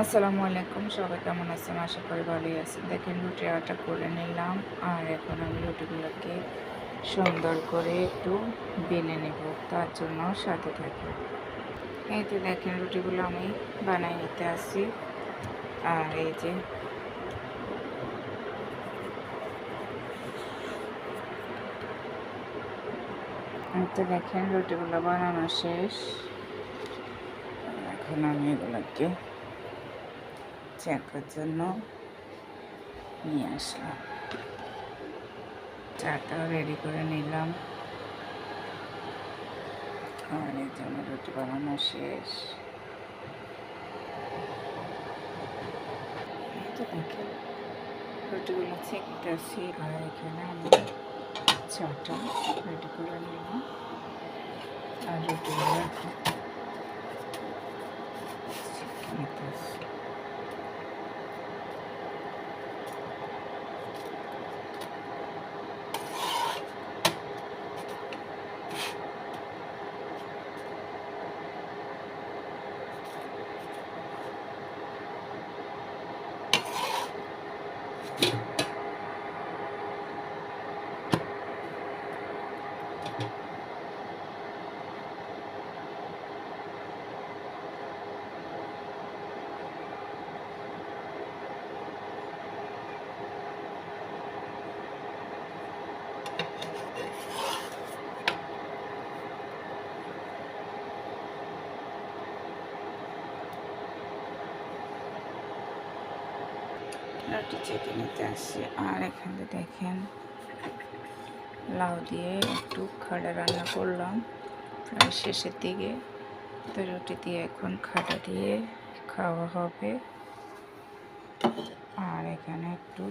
আসসালামু আলাইকুম, সবাই কেমন আছেন? আশা করি ভালোই আছেন। দেখেন রুটি আটা করে নিলাম, আর এখন আমি রুটিগুলোকে সুন্দর করে একটু বেলে নেব, তার জন্য সাথে থাকি। এই যে দেখেন রুটিগুলো আমি বানাই নিতে আসি। আর এই যে দেখেন রুটিগুলো বানানো শেষ। এখন আমি এগুলোকে চেকার জন্য নিয়ে আসলাম। চাটাও রেডি করে নিলাম, আর এই জন্য রুটি বানানো শেষ। তো দেখেন রুটিগুলো ছেঁকতেছি, আর এখানে আমি চাটা রেডি করে নিলাম, আর রুটিগুলো এখন ছেঁকে নিতেছি। রুটি চেটে নিতে আসছি, আর এখানে দেখেন লাউ দিয়ে একটু খাড়া রান্না করলাম প্রায় শেষের দিকে। তো রুটি দিয়ে এখন খাড়া দিয়ে খাওয়া হবে। আর এখানে একটু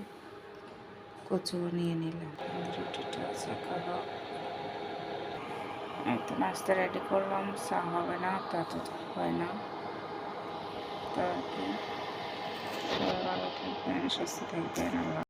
কচু নিয়ে নিলাম, রুটিটা আছে খাওয়া। একটু নাস্তা রেডি করলাম, চা হবে না, তা তো হয় না। তো আর কি, সবাই ভালো থাকবেন, সুস্থ থাকবেন, আল্লাহ।